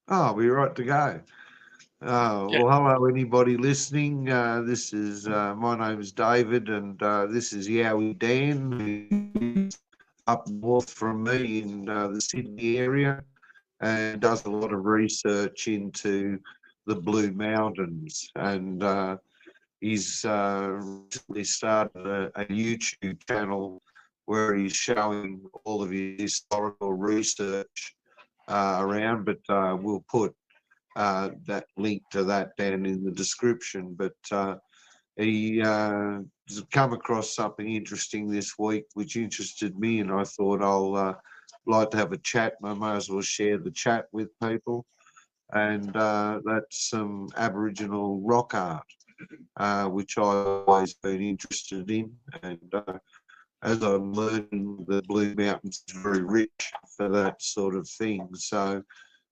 Oh, we're right to go. Yeah. Well, hello, anybody listening. This is my name is David, and this is Yowie Dan, who lives up north from me in the Sydney area, and does a lot of research into the Blue Mountains. And he's recently started a YouTube channel where he's showing all of his historical research around. But we'll put that link to that down in the description. But he has come across something interesting this week, which interested me, and I thought I'll like to have a chat. I may as well share the chat with people, and that's some Aboriginal rock art, which I've always been interested in, and as I'm learning, the Blue Mountains is very rich for that sort of thing. So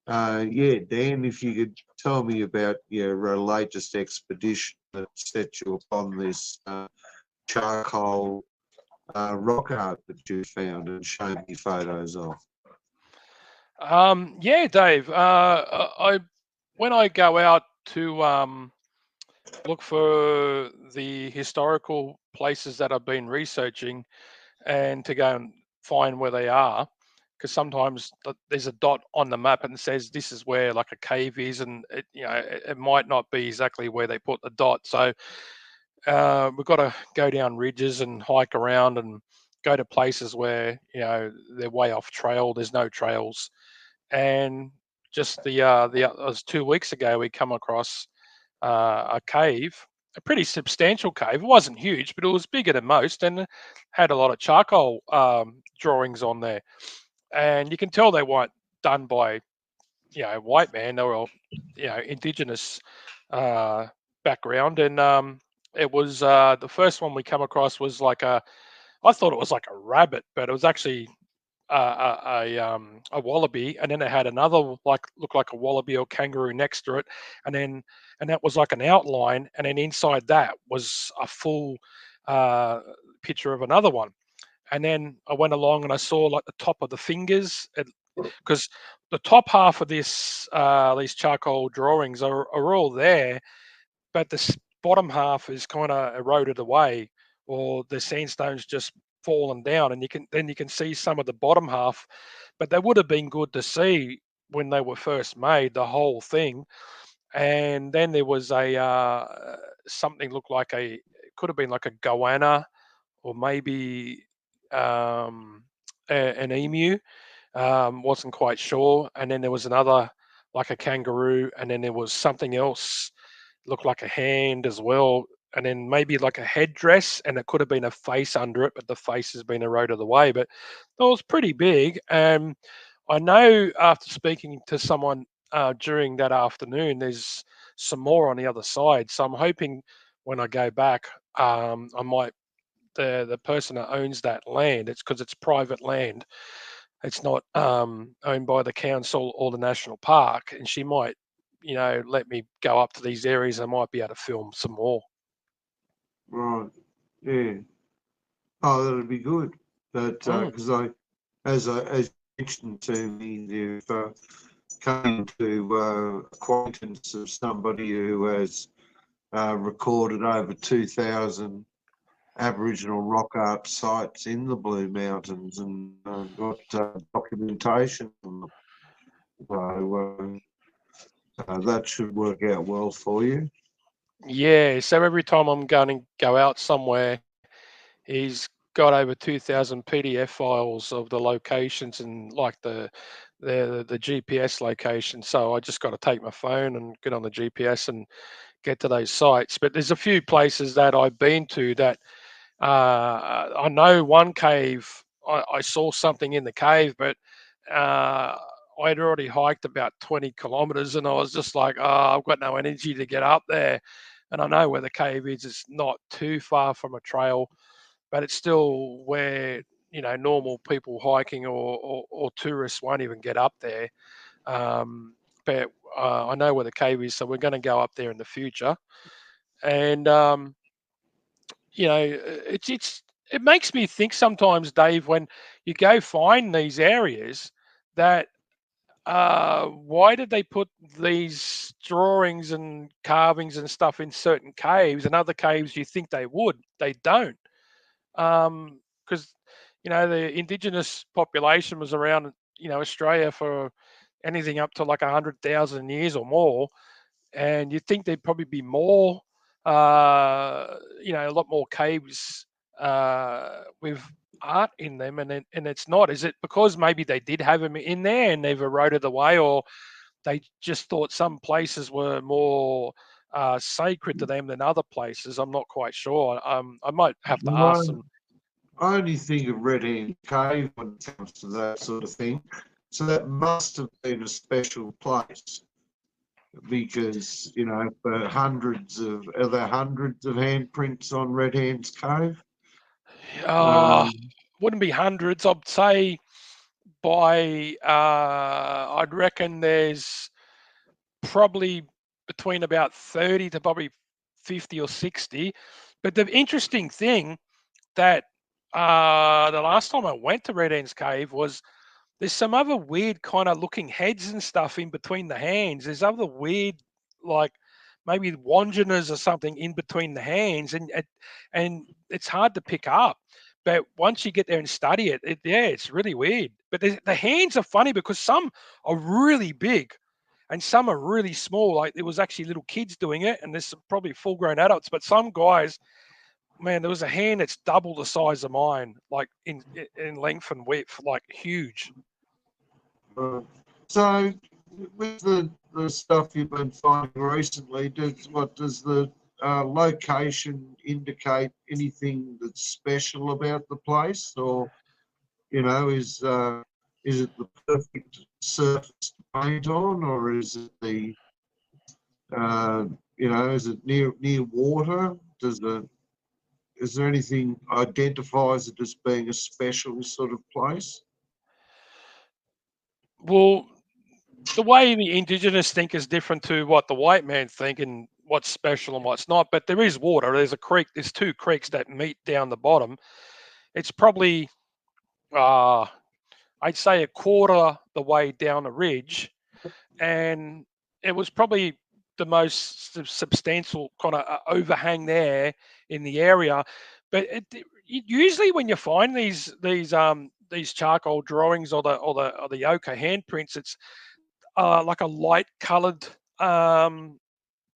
yeah, Dan, if you could tell me about your latest expedition that set you upon this charcoal rock art that you found and showed me photos of. Yeah, Dave. I when I go out to look for the historical places that I've been researching and to go and find where they are, because sometimes there's a dot on the map and it says this is where like a cave is, and it might not be exactly where they put the dot. So we've got to go down ridges and hike around and go to places where they're way off trail. There's no trails, and just the it was 2 weeks ago we come across a cave, a pretty substantial cave. It wasn't huge, but it was bigger than most, and had a lot of charcoal drawings on there. And you can tell they weren't done by white man. They were all indigenous uh, background, and it was the first one we come across was like a. I thought it was like a rabbit, but it was actually a wallaby, and then it had another like looked like a wallaby or kangaroo next to it, and that was like an outline, and then inside that was a full uh, picture of another one. And then I went along and I saw like the top of the fingers, because the top half of this these charcoal drawings are all there, but the bottom half is kind of eroded away, or the sandstone's just fallen down, and you can see some of the bottom half, but they would have been good to see when they were first made, the whole thing. And then there was a something looked like a it could have been like a goanna, or maybe um, an emu. Wasn't quite sure. And then there was another like a kangaroo, and then there was something else looked like a hand as well, and then maybe like a headdress, and it could have been a face under it, but the face has been eroded away. But it was pretty big. I know after speaking to someone during that afternoon, there's some more on the other side. So I'm hoping when I go back, I might the person that owns that land. It's because it's private land. It's not owned by the council or the national park, and she might, let me go up to these areas. I might be able to film some more. Right. Yeah. Oh, that'd be good. That Mm. because as you mentioned to me, you've come into acquaintance of somebody who has recorded over 2,000 Aboriginal rock art sites in the Blue Mountains and got documentation on them. So that should work out well for you. Yeah. So every time I'm going to go out somewhere, he's got over 2,000 PDF files of the locations and like the GPS location. So I just got to take my phone and get on the GPS and get to those sites. But there's a few places that I've been to that I know one cave. I saw something in the cave, but uh, I'd already hiked about 20 kilometers, and I was just like, "Oh, I've got no energy to get up there." And I know where the cave is. It's not too far from a trail, but it's still where normal people hiking or tourists won't even get up there. Um, but I know where the cave is, so we're going to go up there in the future. And it makes me think sometimes, Dave, when you go find these areas that why did they put these drawings and carvings and stuff in certain caves and other caves you think they would? They don't. Because, the indigenous population was around, Australia for anything up to like 100,000 years or more. And you'd think there'd probably be more, a lot more caves with art in them, and it's not. Is it because maybe they did have them in there and they've eroded away, or they just thought some places were more sacred to them than other places? I'm not quite sure. I might have to ask them. I only think of Red Hand Cave when it comes to that sort of thing. So that must have been a special place because, for are there hundreds of handprints on Red Hand's Cave? Uh, Um, wouldn't be hundreds. I'd say I'd reckon there's probably between about 30 to probably 50 or 60. But the interesting thing that the last time I went to Red End's Cave was there's some other weird kind of looking heads and stuff in between the hands. There's other weird, like maybe wandanas or something in between the hands, and it's hard to pick up. But once you get there and study it, yeah, it's really weird. But the hands are funny because some are really big and some are really small. Like there was actually little kids doing it, and there's some probably full-grown adults. But some guys, man, there was a hand that's double the size of mine, like in length and width, like huge. so with the stuff you've been finding recently, does the location indicate anything that's special about the place, or is it the perfect surface to paint on, or is it is it near water? Is there anything identifies it as being a special sort of place? Well, the way the indigenous think is different to what the white man think and what's special and what's not. But there is water. There's a creek. There's two creeks that meet down the bottom. It's probably, uh, I'd say, a quarter the way down the ridge, and it was probably the most substantial kind of overhang there in the area. But usually when you find these charcoal drawings or the ochre handprints, it's like a light coloured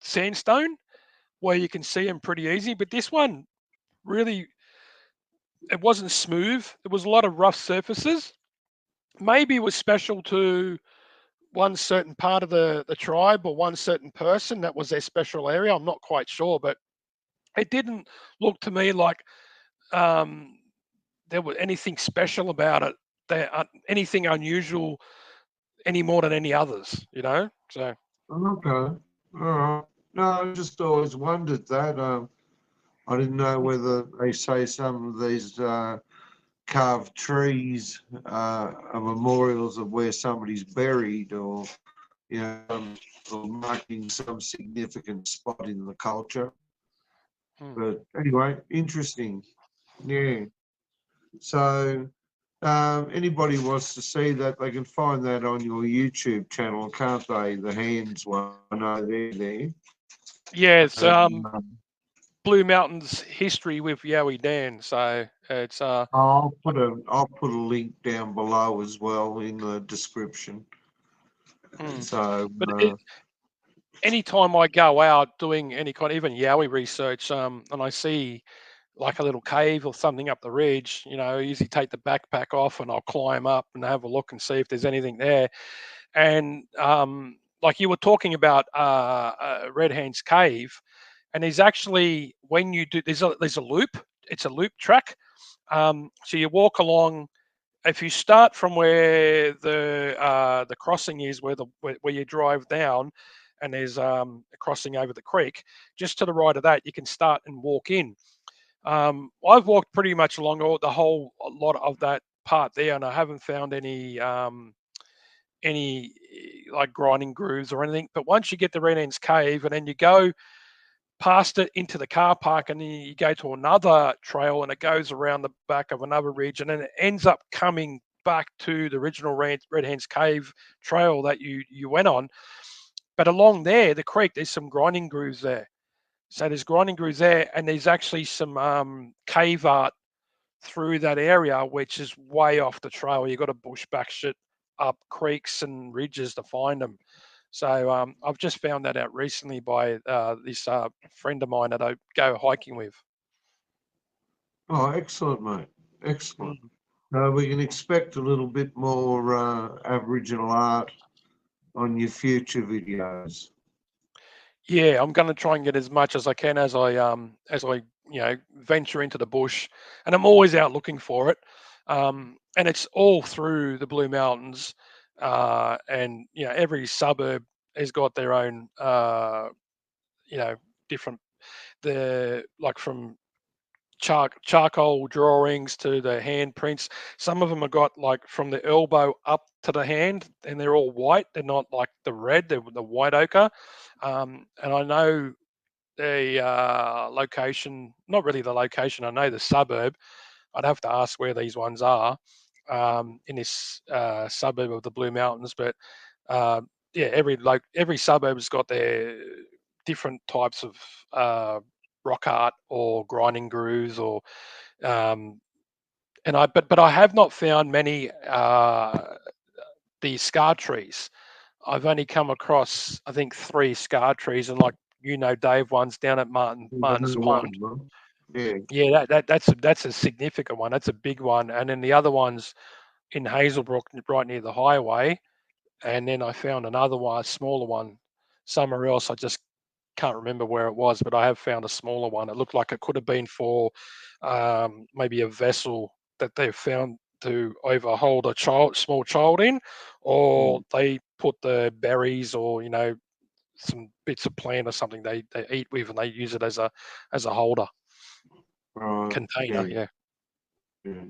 sandstone where you can see them pretty easy. But this one really, it wasn't smooth. There was a lot of rough surfaces. Maybe it was special to one certain part of the tribe or one certain person that was their special area. I'm not quite sure, but it didn't look to me like um, there was anything special about it. There, anything unusual any more than any others. So. Okay, all right. No, I just always wondered that. I didn't know whether they say some of these carved trees are memorials of where somebody's buried, or or marking some significant spot in the culture. Hmm. But anyway, interesting. Yeah. So anybody wants to see that, they can find that on your YouTube channel, can't they? The hands one, I know they're there. Yeah, it's Um, Blue Mountains history with Yowie Dan. So it's I'll put a link down below as well in the description. hmm. So But anytime I go out doing any kind of even Yowie research, and I see like a little cave or something up the ridge, I usually take the backpack off and I'll climb up and have a look and see if there's anything there. And like you were talking about Red Hand's Cave, and there's actually when you do there's a loop. It's a loop track. So you walk along. If you start from where the crossing is, where you drive down, and there's a crossing over the creek, just to the right of that, you can start and walk in. I've walked pretty much along the whole lot of that part there, and I haven't found any like grinding grooves or anything. But once you get to Red End's Cave, and then you go past it into the car park, and then you go to another trail, and it goes around the back of another ridge, and then it ends up coming back to the original Red Hens Cave trail that you went on. But along there, the creek, there's some grinding grooves there. So there's grinding grooves there, and there's actually some cave art through that area, which is way off the trail. You've got to bush back shit up creeks and ridges to find them. So I've just found that out recently by this friend of mine that I go hiking with. Oh, excellent, mate. Excellent. Mm. We can expect a little bit more Aboriginal art on your future videos. Yeah, I'm going to try and get as much as I can as I venture into the bush, and I'm always out looking for it. And it's all through the Blue Mountains, and every suburb has got their own you know different, the like from charcoal drawings to the handprints. Some of them have got like from the elbow up to the hand, and they're all white. They're not like the red; they're the white ochre. And I know the location, not really the location. I know the suburb. I'd have to ask where these ones are in this suburb of the Blue Mountains, but uh, yeah, every suburb's got their different types of rock art or grinding grooves or um, but I have not found many the scar trees. I've only come across I think three scar trees, and like Dave, one's down at Martin's Number Pond. one, huh? Yeah. Yeah, that's a significant one. That's a big one, and then the other one's in Hazelbrook, right near the highway. And then I found another one, a smaller one, somewhere else. I just can't remember where it was, but I have found a smaller one. It looked like it could have been for maybe a vessel that they found to overhold a small child in, or Mm. they put the berries or some bits of plant or something they eat with, and they use it as a holder Right. container. Yeah. Yeah. Yeah.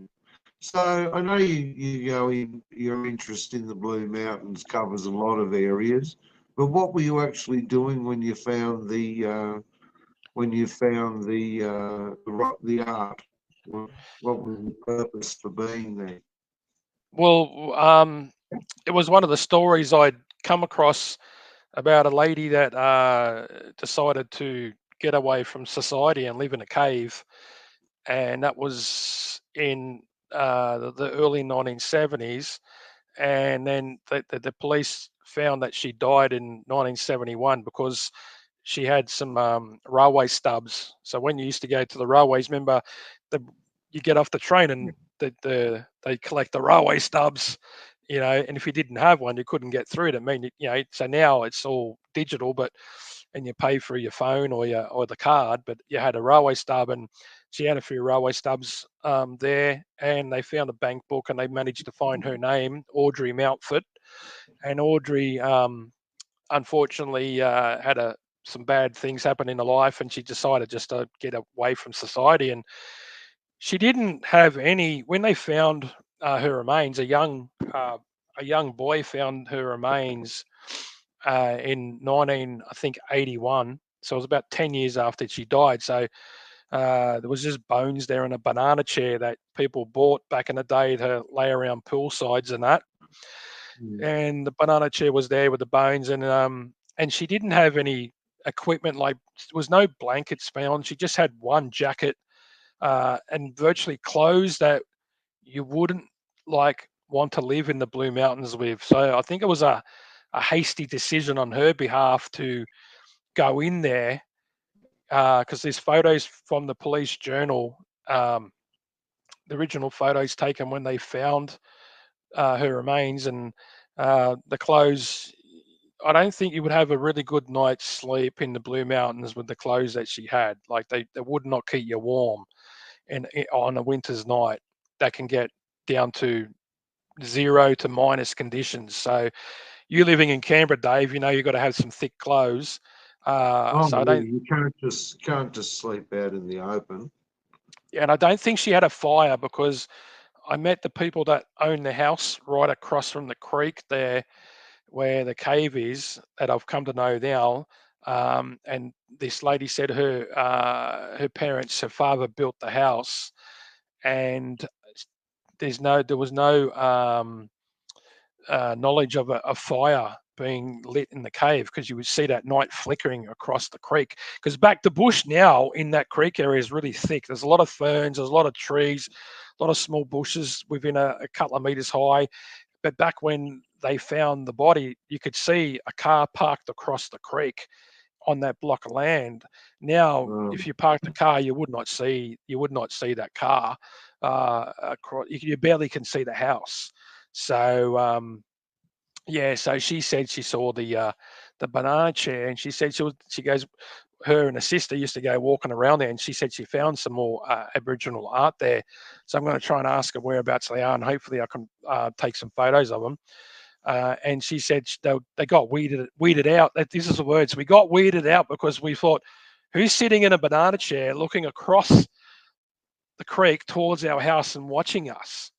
So I know your interest in the Blue Mountains covers a lot of areas, but what were you actually doing when you found the art? What, what was the purpose for being there? Well, it was one of the stories I'd come across about a lady that decided to get away from society and live in a cave, and that was in the early 1970s. And then the police found that she died in 1971 because she had some railway stubs. So when you used to go to the railways, remember, the you get off the train and they collect the railway stubs, and if you didn't have one, you couldn't get through it. I mean, so now it's all digital, but and you pay for your phone or the card, but you had a railway stub, and she had a few railway stubs there, and they found a bank book, and they managed to find her name, Audrey Mountford, and Audrey unfortunately had some bad things happen in her life, and she decided just to get away from society. And she didn't have any. When they found her remains, a young boy found her remains in 19, I think 81. So it was about 10 years after she died. So there was just bones there and a banana chair that people bought back in the day to lay around poolsides and that. Mm. And the banana chair was there with the bones, and she didn't have any equipment, like there was no blankets found. She just had one jacket and virtually clothes that you wouldn't like want to live in the Blue Mountains with. So I think it was a hasty decision on her behalf to go in there because there's photos from the police journal, um, the original photos taken when they found her remains, and the clothes. I don't think you would have a really good night's sleep in the Blue Mountains with the clothes that she had. Like they would not keep you warm, and on a winter's night, that can get down to 0 to minus conditions. So you living in Canberra, Dave, you've got to have some thick clothes. Oh, So I yeah, don't, you can't just sleep out in the open. and I don't think she had a fire because I met the people that own the house right across from the creek there where the cave is that I've come to know now. And this lady said her parents, her father built the house, and there was no knowledge of a fire being lit in the cave, because you would see that night flickering across the creek. Because back the bush now in that creek area is really thick. There's a lot of ferns, there's a lot of trees, a lot of small bushes within a couple of meters high. But back when they found the body, you could see a car parked across the creek on that block of land. Now, if you parked the car, you would not see that car. You barely can see the house. So yeah, so she said she saw the banana chair, and she said she goes, her and her sister used to go walking around there, and she said she found some more Aboriginal art there. So I'm going to try and ask her whereabouts they are, and hopefully I can take some photos of them. And she said they got weeded out. This is the words: we got weeded out because we thought, who's sitting in a banana chair looking across the creek towards our house and watching us?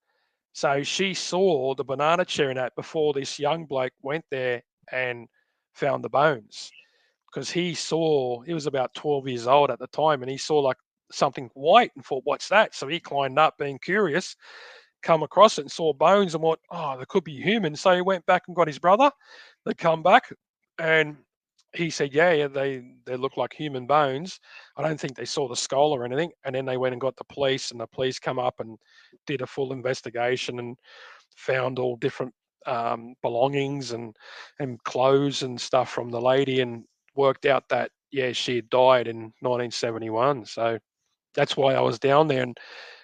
So she saw the banana chair in that before this young bloke went there and found the bones, because he was about 12 years old at the time, and he saw like something white and thought, what's that? So he climbed up being curious, come across it and saw bones and thought, oh, there could be humans. So he went back and got his brother. They come back, and he said, yeah, they look like human bones. I don't think they saw the skull or anything. And then they went and got the police, and the police come up and did a full investigation and found all different belongings and clothes and stuff from the lady, and worked out that, yeah, she had died in 1971. So that's why I was down there,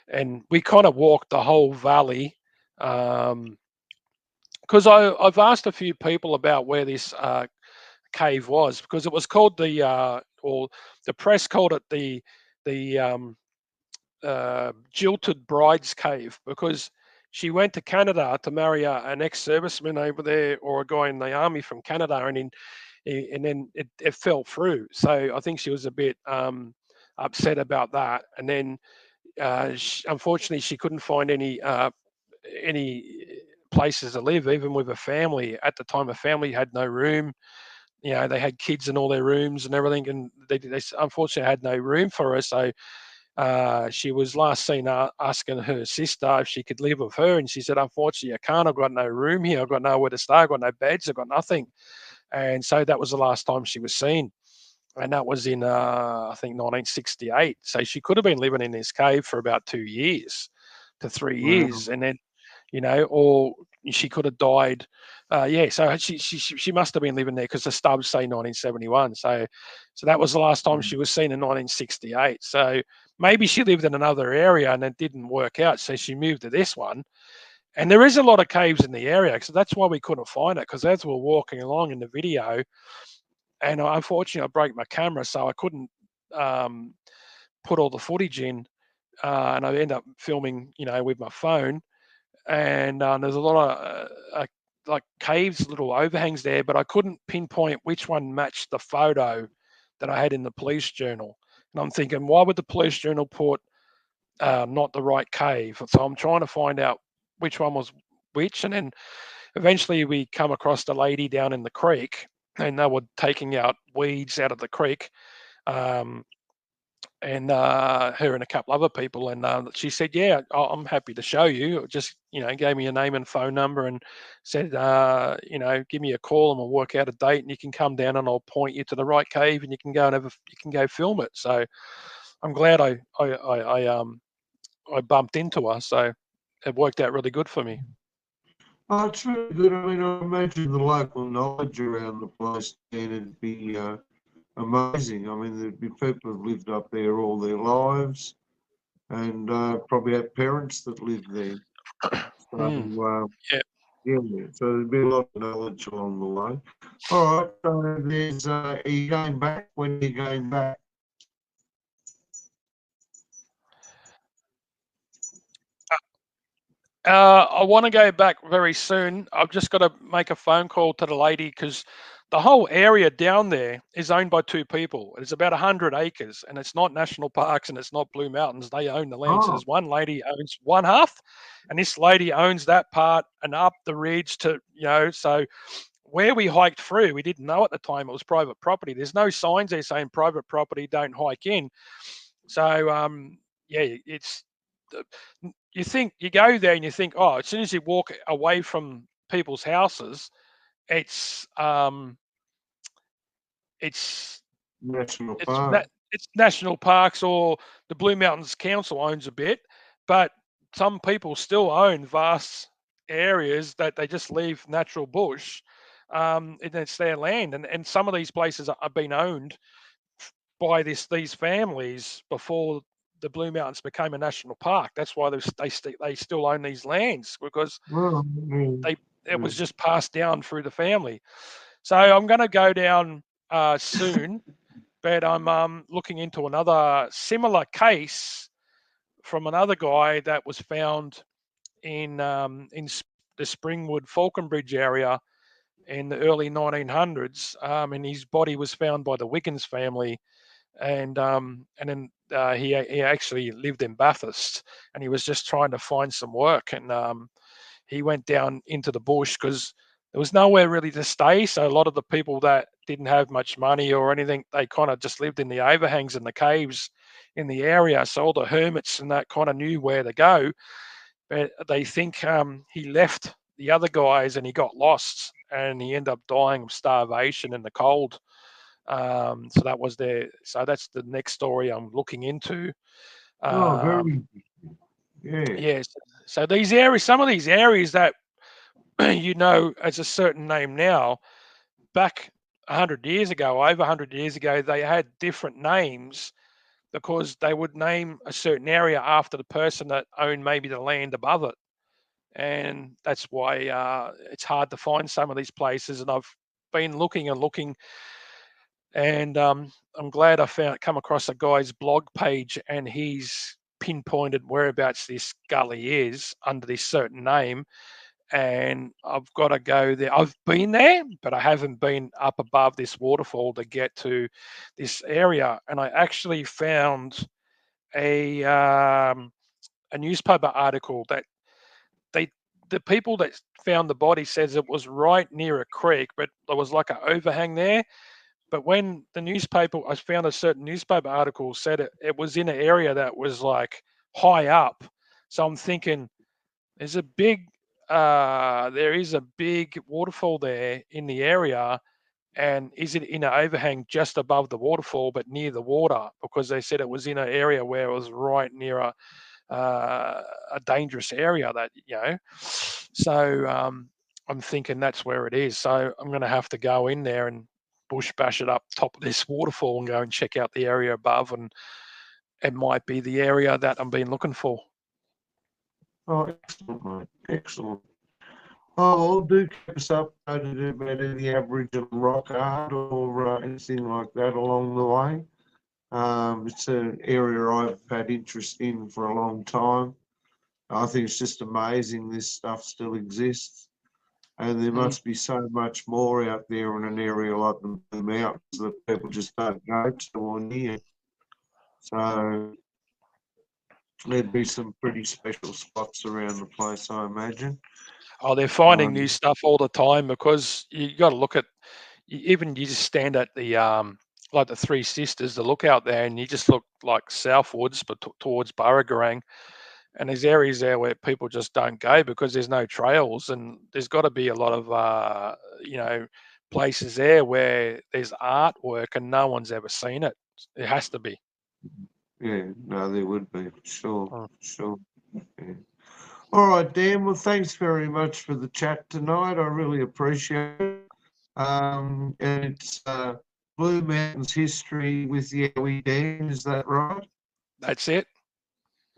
and we kind of walked the whole valley, because I've asked a few people about where this cave was, because it was called or the press called it the Jilted Bride's Cave, because she went to Canada to marry an ex-serviceman over there, or a guy in the army from Canada, and then it fell through. So I think she was a bit upset about that, and then unfortunately she couldn't find any places to live, even with a family. At the time, a family had no room. They had kids in all their rooms and everything, and they unfortunately had no room for her. So she was last seen asking her sister if she could live with her, and she said, unfortunately, I can't. I've got no room here. I've got nowhere to stay. I've got no beds. I've got nothing. And so that was the last time she was seen. And that was in, I think, 1968. So she could have been living in this cave for about 2 years to 3 years. And then, or she could have died. Yeah, so she must have been living there, because the stubs say 1971. So that was the last time she was seen in 1968. So maybe she lived in another area and it didn't work out. So she moved to this one. And there is a lot of caves in the area, so that's why we couldn't find it. Because as we were walking along in the video, and unfortunately I broke my camera, so I couldn't put all the footage in, and I ended up filming, with my phone. And there's a lot of like caves, little overhangs there, but I couldn't pinpoint which one matched the photo that I had in the police journal. And I'm thinking, why would the police journal put not the right cave? So I'm trying to find out which one was which. And then eventually we come across the lady down in the creek, and they were taking out weeds out of the creek. And her and a couple other people, and she said, yeah, I'm happy to show you. Just gave me a name and phone number, and said, give me a call and we'll work out a date, and you can come down and I'll point you to the right cave, and you can go and you can go film it. So I'm glad I bumped into her, so it worked out really good for me. Oh, it's really good. I mean, I imagine the local knowledge around the place, and it'd be amazing. I mean, there'd be people who've lived up there all their lives, and probably have parents that live there. So, Yeah. yeah, so there'd be a lot of knowledge along the way. All right, so there's, are you going back? When are you going back? I want to go back very soon. I've just got to make a phone call to the lady, because the whole area down there is owned by two people. It's about 100 acres, and it's not national parks and it's not Blue Mountains. They own the land. So Oh, there's one lady owns one half, and this lady owns that part and up the ridge to, so where we hiked through, we didn't know at the time it was private property. There's no signs there saying private property, don't hike in. So, yeah, it's you think you go there and you think, oh, as soon as you walk away from people's houses, it's it's National it's Park. it's national parks, or the Blue Mountains Council owns a bit, but some people still own vast areas that they just leave natural bush, and it's their land. And some of these places are been owned by these families before the Blue Mountains became a national park. That's why they still own these lands, because Well, they it yeah. was just passed down through the family. So I'm going to go down soon, but I'm looking into another similar case from another guy that was found in the Springwood Falconbridge area in the early 1900s, and his body was found by the Wiggins family, and then he actually lived in Bathurst, and he was just trying to find some work, and he went down into the bush because there was nowhere really to stay. So a lot of the people that didn't have much money or anything, they kind of just lived in the overhangs and the caves in the area. So all the hermits and that kind of knew where to go, but they think he left the other guys and he got lost and he ended up dying of starvation in the cold. So that was there. So that's the next story I'm looking into. Oh, Um, very, yeah. yes. So these areas, some of these areas that as a certain name now, back 100 years ago, over 100 years ago, they had different names because they would name a certain area after the person that owned maybe the land above it. And that's why it's hard to find some of these places. And I've been looking and looking, and I'm glad I come across a guy's blog page, and he's pinpointed whereabouts this gully is under this certain name, and I've got to go there. I've been there, but I haven't been up above this waterfall to get to this area. And I actually found a newspaper article that they the people that found the body says it was right near a creek, but there was like an overhang there. But when I found a certain newspaper article said it was in an area that was like high up. So I'm thinking there's a big, there is a big waterfall there in the area, and is it in an overhang just above the waterfall, but near the water? Because they said it was in an area where it was right near a dangerous area that So I'm thinking that's where it is. So I'm going to have to go in there and bush bash it up top of this waterfall and go and check out the area above, and it might be the area that I'm been looking for. Oh, excellent, mate. Excellent. Oh, well, do keep us updated about any Aboriginal rock art or anything like that along the way. It's an area I've had interest in for a long time. I think it's just amazing this stuff still exists. And there Mm. must be so much more out there in an area like the Blue Mountains that people just don't go to or near. So there'd be some pretty special spots around the place, I imagine. Oh, they're finding new Um, stuff all the time, because you got to look at, even you just stand at the like the Three Sisters, the lookout there, and you just look like southwards, but towards Burragarang, and there's areas there where people just don't go because there's no trails, and there's got to be a lot of places there where there's artwork and no one's ever seen it. It has to be. yeah, no, there would be, sure, Mm. sure. Yeah. All right, Dan. Well, thanks very much for the chat tonight. I really appreciate it. And it's Blue Mountains history with Yowie Dan. Is that right? That's it.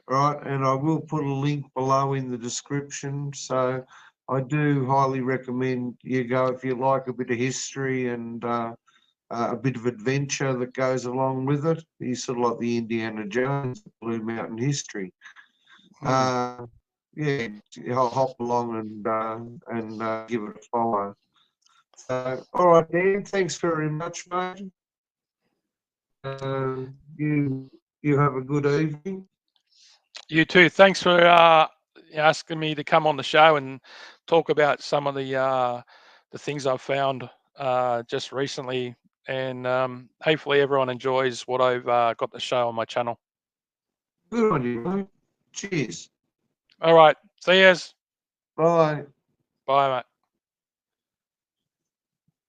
Right, and I will put a link below in the description. So I do highly recommend you go if you like a bit of history and a bit of adventure that goes along with it. You sort of like the Indiana Jones, Blue Mountain history. Mm. Yeah, I'll hop along and give it a follow. So, all right, Dan, thanks very much, mate. Uh, you you have a good evening. You too. Thanks for asking me to come on the show and talk about some of the things I've found just recently, and hopefully everyone enjoys what I've got to show on my channel. Good on you, mate. Cheers. All right. See yous. Bye. Bye, mate.